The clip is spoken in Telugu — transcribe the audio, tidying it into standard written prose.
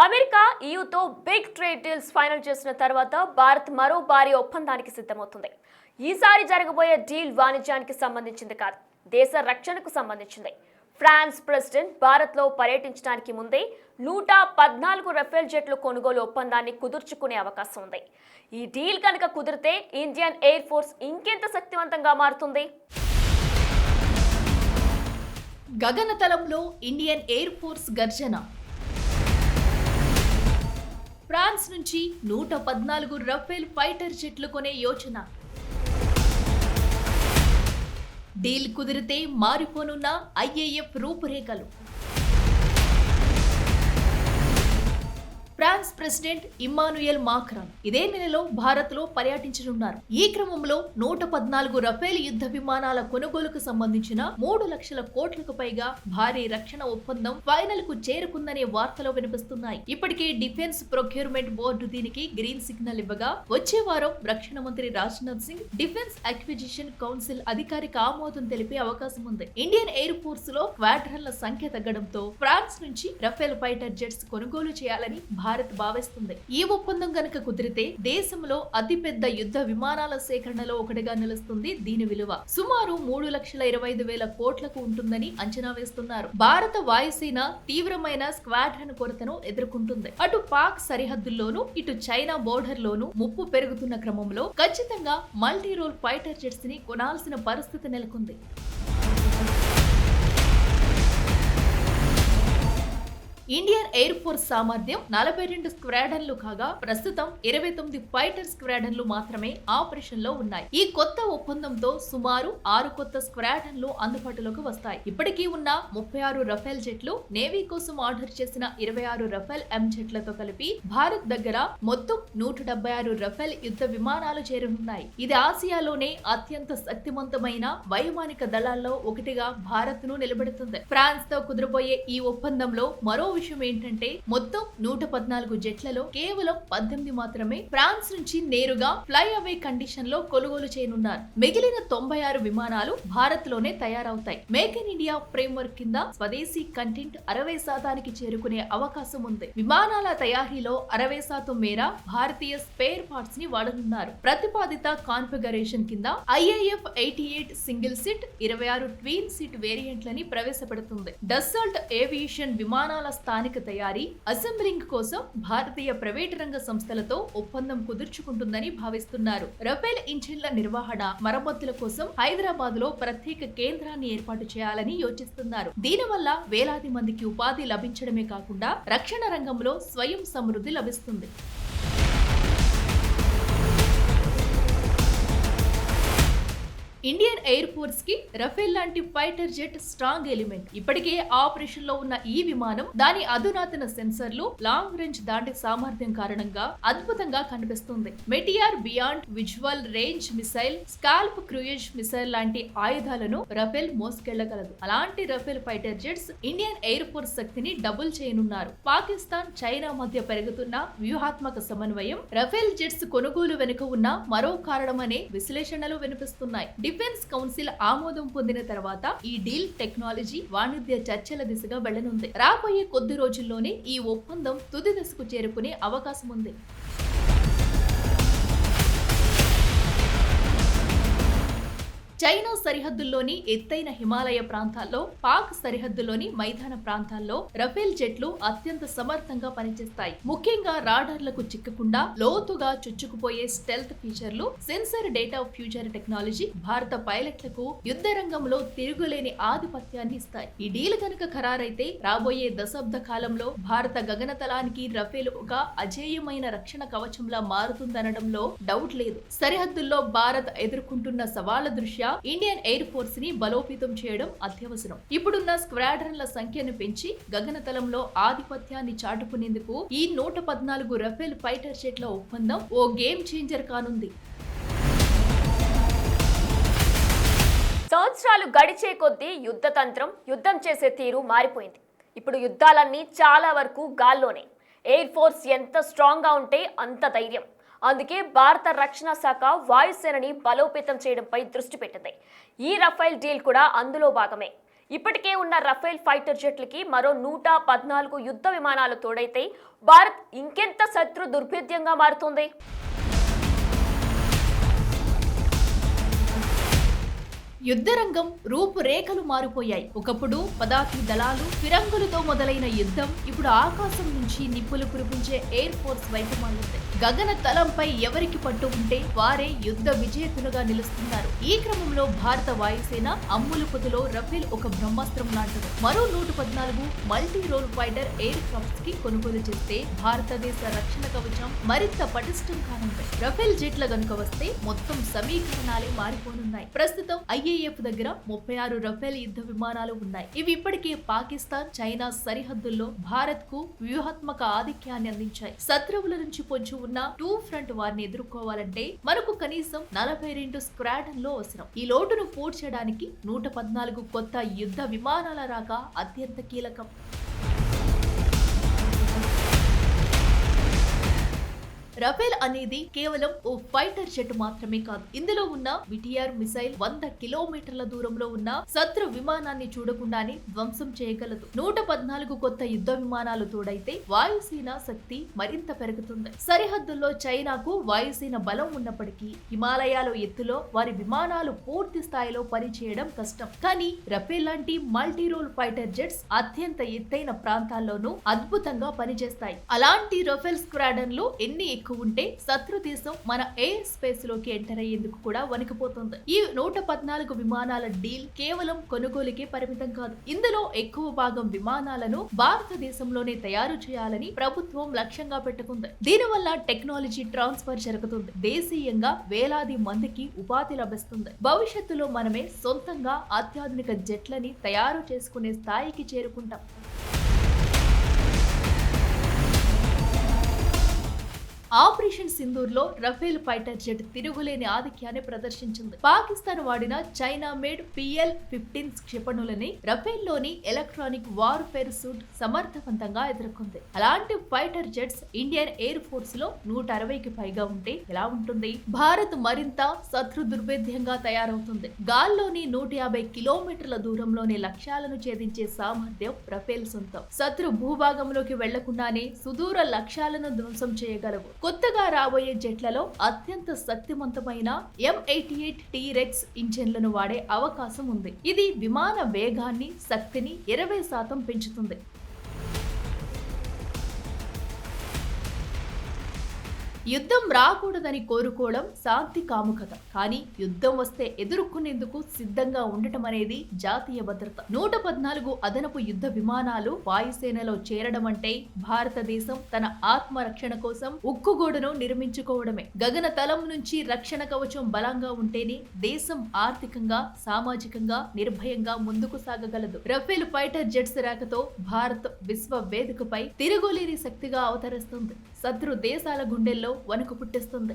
అమెరికా ఈయూతో బిగ్ ట్రేడ్ డీల్స్ ఫైనల్ చేసిన తర్వాత భారత్ మరో భారీ ఒప్పందానికి సిద్ధమవుతుంది. ఈసారి జరగబోయే డీల్ వాణిజ్యానికి సంబంధించింది కాదు, దేశ రక్షణకు సంబంధించింది. ఫ్రాన్స్ ప్రెసిడెంట్ భారత్లో పర్యటించడానికి ముందే 114 రఫేల్ జెట్లు కొనుగోలు ఒప్పందాన్ని కుదుర్చుకునే అవకాశం ఉంది. ఈ డీల్ కనుక కుదిరితే ఇండియన్ ఎయిర్ ఫోర్స్ ఇంకెంత శక్తివంతంగా మారుతుంది? గగనతలంలో ఇండియన్ ఎయిర్ ఫోర్స్ గర్జన. ఫ్రాన్స్ నుంచి 114 రఫేల్ ఫైటర్ జెట్లు కొనే యోచన. డీల్ కుదిరితే మారిపోనున్న ఐఏఎఫ్ రూపురేఖలు. ఫ్రాన్స్ ప్రెసిడెంట్ ఇమ్మానుయల్ మాక్రాన్ ఇదే నెలలో భారత్లో పర్యటించనున్నారు. ఈ క్రమంలో 114 రఫేల్ యుద్ధ విమానాల కొనుగోలుకు సంబంధించిన 3 లక్షల కోట్లకు పైగా భారీ రక్షణ ఒప్పందం ఫైనల్ కు చేరుకుందనే వార్తలు వినిపిస్తున్నాయి. ఇప్పటికే డిఫెన్స్ ప్రొక్యూర్మెంట్ బోర్డు దీనికి గ్రీన్ సిగ్నల్ ఇవ్వగా, వచ్చే వారం రక్షణ మంత్రి Rajnath Singh defence acquisition council అధికారిక ఆమోదం తెలిపే అవకాశం ఉంది. ఇండియన్ ఎయిర్ ఫోర్స్ లో స్క్వాడ్రన్ల సంఖ్య తగ్గడంతో ఫ్రాన్స్ నుంచి రఫేల్ ఫైటర్ జెట్స్ కొనుగోలు చేయాలని భారత్ భావిస్తుంది. ఈ ఒప్పందం గనక కుదిరితే దేశంలో అతిపెద్ద యుద్ధ విమానాల సేకరణలో ఒకటిగా నిలుస్తుంది. దీని విలువ సుమారు 3,25,000 కోట్లకు ఉంటుందని అంచనా వేస్తున్నారు. భారత వాయుసేన తీవ్రమైన స్క్వాడ్రన్ కొరతను ఎదుర్కొంటుంది. అటు పాక్ సరిహద్దుల్లోనూ ఇటు చైనా బోర్డర్ లోనూ ముప్పు పెరుగుతున్న క్రమంలో ఖచ్చితంగా మల్టీ రోల్ ఫైటర్ జెట్స్ ని కొనాల్సిన పరిస్థితి నెలకొంది. ఇండియన్ ఎయిర్ ఫోర్స్ సామర్థ్యం 42 స్క్వాడ్రన్లు కాగా ప్రస్తుతం 29 ఫైటర్ స్క్వాడ్రన్లు మాత్రమే ఆపరేషన్ లో ఉన్నాయి. ఈ కొత్త ఒప్పందంతో సుమారు 6 కొత్త స్క్వాడ్రన్లు అందుబాటులోకి వస్తాయి. ఇప్పటికీ ఉన్న 36 రఫేల్ జెట్లు, నేవీ కోసం ఆర్డర్ చేసిన 26 రఫేల్ ఎం జెట్లతో కలిపి భారత్ దగ్గర మొత్తం 176 రఫేల్ యుద్ధ విమానాలు చేరనున్నాయి. ఇది ఆసియాలోనే అత్యంత శక్తివంతమైన వైమానిక దళాల్లో ఒకటిగా భారత్ ను నిలబెడుతుంది. ఫ్రాన్స్ తో కుదిరబోయే ఈ ఒప్పందంలో మరో విషయం ఏంటంటే, మొత్తం 114 జెట్లలో కేవలం 18 మాత్రమే ఫ్రాన్స్ నుంచి నేరుగా ఫ్లై అవే కండిషన్ లో కొనుగోలు చేయనున్నారు. మిగిలిన 96 విమానాలు భారత్ లోనే తయారవుతాయి. Make in India frame work కింద స్వదేశీ కంటెంట్ 60% చేరుకునే అవకాశం ఉంది. విమానాల తయారీలో 60% మేర భారతీయ స్పేర్ పార్ట్స్ ని వాడనున్నారు. ప్రతిపాదిత కాన్ఫిగరేషన్ కింద IAF 88 single seat, 26 twin seat వేరియంట్లని ప్రవేశపెడుతుంది. డస్సాల్ట్ ఏవియేషన్ విమానాల స్థానిక తయారీ, అసెంబ్లింగ్ కోసం భారతీయ ప్రైవేట్ రంగ సంస్థలతో ఒప్పందం కుదుర్చుకుంటుందని భావిస్తున్నారు. రఫేల్ ఇంజిన్ల నిర్వహణ, మరమ్మతుల కోసం హైదరాబాద్ లో ప్రత్యేక కేంద్రాన్ని ఏర్పాటు చేయాలని యోచిస్తున్నారు. దీనివల్ల వేలాది మందికి ఉపాధి లభించడమే కాకుండా రక్షణ రంగంలో స్వయం సమృద్ధి లభిస్తుంది. ఇండియన్ ఎయిర్ ఫోర్స్ కి రఫేల్ లాంటి ఫైటర్ జెట్ స్ట్రాంగ్ ఎలిమెంట్. ఇప్పటికే ఆపరేషన్ లో ఉన్న ఈ విమానం దాని అధునాతన సెన్సర్లు, లాంగ్ రేంజ్ దాటి సామర్థ్యం కారణంగా అద్భుతంగా కనిపిస్తుంది. Meteor beyond visual range missile, scalp cruise missile లాంటి ఆయుధాలను రఫేల్ మోసుకెళ్లగలదు. అలాంటి Rafale fighter jets Indian air force శక్తిని డబుల్ చేయనున్నారు. పాకిస్తాన్, చైనా మధ్య పెరుగుతున్న వ్యూహాత్మక సమన్వయం రఫేల్ జెట్స్ కొనుగోలు వెనుక ఉన్న మరో కారణమనే విశ్లేషణలు వినిపిస్తున్నాయి. డిఫెన్స్ కౌన్సిల్ ఆమోదం పొందిన తర్వాత ఈ డీల్ టెక్నాలజీ వాణిజ్య చర్చల దిశగా వెళ్లనుంది. రాబోయే కొద్ది రోజుల్లోనే ఈ ఒప్పందం తుది దశకు చేరుకునే అవకాశం ఉంది. చైనా సరిహద్దుల్లోని ఎత్తైన హిమాలయ ప్రాంతాల్లో, పాక్ సరిహద్దులోని మైదాన ప్రాంతాల్లో రఫేల్ జెట్లు అత్యంత సమర్థంగా పనిచేస్తాయి. ముఖ్యంగా రాడార్లకు చిక్కకుండా లోతుగా చుచ్చుకుపోయే స్టెల్త్ ఫీచర్లు, సెన్సర్ డేటా ఫ్యూచర్ టెక్నాలజీ భారత పైలట్లకు యుద్ధ రంగంలో తిరుగులేని ఆధిపత్యాన్ని ఇస్తాయి. ఈ డీల్ కనుక ఖరారైతే రాబోయే దశాబ్ద కాలంలో భారత గగనతలానికి రఫేల్ ఒక అజేయమైన రక్షణ కవచంలా మారుతుందనడంలో డౌట్ లేదు. సరిహద్దుల్లో భారత్ ఎదుర్కొంటున్న సవాళ్ల దృష్ట్యా ఇండియన్ ఎయిర్ ఫోర్స్ ని బలోపేతం చేయడం అత్యవసరం. ఇప్పుడున్న స్క్వాడ్రన్ల సంఖ్యను పెంచి గగనతలంలో ఆధిపత్యాన్ని చాటుకునేందుకు ఈ 114 రఫేల్ ఫైటర్ జెట్ల ఒప్పందం ఓ గేమ్ చేంజర్ కానుంది. సంవత్సరాలు గడిచే కొద్దీ యుద్ధం చేసే తీరు మారిపోయింది. ఇప్పుడు యుద్ధాలన్నీ చాలా వరకు గాల్లోనే. ఎయిర్ ఫోర్స్ ఎంత స్ట్రాంగ్ గా ఉంటే అంత ధైర్యం. అందుకే భారత రక్షణ శాఖ వాయుసేనని బలోపేతం చేయడంపై దృష్టి పెట్టింది. ఈ రఫైల్ డీల్ కూడా అందులో భాగమే. ఇప్పటికే ఉన్న రఫేల్ ఫైటర్ జెట్లకి మరో 114 యుద్ధ విమానాలు తోడైతే భారత్ ఇంకెంత శత్రు దుర్భేద్యంగా మారుతుంది. యుద్ధరంగం రూపురేఖలు మారిపోయాయి. ఒకప్పుడు పదాతి దళాలు, ఫిరంగులతో మొదలైన యుద్ధం ఇప్పుడు ఆకాశం నుంచి నిప్పులు కురిపించే ఎయిర్ ఫోర్స్ వైపు మారింది. గగన తలంపై ఎవరికి పట్టు ఉంటే వారే యుద్ధ విజేతలుగా నిలుస్తున్నారు. ఈ క్రమంలో భారత వాయుసేన అమ్ములు పొదిలో రఫేల్ ఒక బ్రహ్మాస్త్రం లాంటిది. మరో 114 multi role fighter aircrafts కి కొనుగోలు చేస్తే భారతదేశ రక్షణ కవచం మరింత పటిష్టం కానుంది. రఫేల్ జెట్ల గనుక వస్తే మొత్తం సమీకరణాలే మారిపోనున్నాయి. ప్రస్తుతం ఐఏఎఫ్ దగ్గర 36 రఫేల్ యుద్ధ విమానాలు ఉన్నాయి. ఇవి ఇప్పటికే పాకిస్తాన్, చైనా సరిహద్దుల్లో భారత్ కు వ్యూహాత్మక ఆధిక్యాన్ని అందించాయి. శత్రువుల నుంచి పొంచి ఉన్న 2 ఫ్రంట్ వారిని ఎదుర్కోవాలంటే మనకు కనీసం 42 స్క్వాడ్రన్లు అవసరం. ఈ లోటును పూడ్చడానికి 114 కొత్త యుద్ధ విమానాల రాక అత్యంత కీలకం. రఫేల్ అనేది కేవలం ఓ ఫైటర్ జెట్ మాత్రమే కాదు. ఇందులో ఉన్న విటిఆర్ మిసైల్ 100 కిలోమీటర్ల దూరంలో ఉన్న శత్రు విమానాన్ని చూడకుండానే ధ్వంసం చేయగలదు. 114 కొత్త యుద్ధ విమానాలు తోడైతే వాయుసేన శక్తి మరింత పెరుగుతుంది. సరిహద్దుల్లో చైనాకు వాయుసేన బలం ఉన్నప్పటికీ హిమాలయాల ఎత్తులో వారి విమానాలు పూర్తి స్థాయిలో పనిచేయడం కష్టం. కానీ రఫేల్ లాంటి మల్టీ రోల్ ఫైటర్ జెట్స్ అత్యంత ఎత్తైన ప్రాంతాల్లోనూ అద్భుతంగా పనిచేస్తాయి. అలాంటి రఫేల్ స్క్వాడ్రన్లు ఎన్ని ఉంటే శత్రు దేశం మన ఎయిర్ స్పేస్ లోకి ఎంటర్ అయ్యేందుకు కూడా వణికిపోతుంది. ఈ 114 విమానాల డీల్ కేవలం కొనుగోలుకే పరిమితం కాదు. ఇందులో ఎక్కువ భాగం విమానాలను భారతదేశంలోనే తయారు చేయాలని ప్రభుత్వం లక్ష్యంగా పెట్టుకుంది. దీనివల్ల టెక్నాలజీ ట్రాన్స్ఫర్ జరుగుతుంది. దేశీయంగా వేలాది మందికి ఉపాధి లభిస్తుంది. భవిష్యత్తులో మనమే సొంతంగా అత్యాధునిక జెట్లని తయారు చేసుకునే స్థాయికి చేరుకుంటాం. ఆపరేషన్ సింధూర్ లో రఫేల్ ఫైటర్ జెట్ తిరుగులేని ఆధిక్యాన్ని ప్రదర్శించింది. పాకిస్తాన్ వాడిన చైనా మేడ్ PL-15 క్షిపణులని రఫేల్ లోని ఎలక్ట్రానిక్ వార్ఫేర్ సూట్ సమర్థవంతంగా ఎదుర్కొంది. అలాంటి fighter jets Indian air force లో 160కి పైగా ఉంటే ఎలా ఉంటుంది? భారత్ మరింత శత్రు దుర్భేద్యంగా తయారవుతుంది. గాల్లోని 150 కిలోమీటర్ల దూరంలోని లక్ష్యాలను ఛేదించే సామర్థ్యం రఫేల్ సొంతం. శత్రు భూభాగంలోకి వెళ్లకుండానే సుదూర లక్ష్యాలను ధ్వంసం చేయగలవు. కొత్తగా రాబోయే జెట్లలో అత్యంత శక్తివంతమైన M88 T-Rex ఇంజన్లను వాడే అవకాశం ఉంది. ఇది విమాన వేగాన్ని, శక్తిని 20% పెంచుతుంది. యుద్ధం రాకూడదని కోరుకోవడం శాంతి కాముకత. కానీ యుద్ధం వస్తే ఎదుర్కొనేందుకు సిద్ధంగా ఉండటం అనేది జాతీయ భద్రత. 114 అదనపు యుద్ధ విమానాలు వాయుసేనలో చేరడం అంటే భారతదేశం తన ఆత్మరక్షణ కోసం ఉక్కుగోడును నిర్మించుకోవడమే. గగన తలం నుంచి రక్షణ కవచం బలంగా ఉంటేనే దేశం ఆర్థికంగా, సామాజికంగా నిర్భయంగా ముందుకు సాగగలదు. రఫేల్ ఫైటర్ జెట్స్ రాకతో భారత్ విశ్వ వేదికపై తిరుగులేని శక్తిగా అవతరిస్తుంది. శత్రు దేశాల గుండెల్లో వణుకు పుట్టిస్తుంది.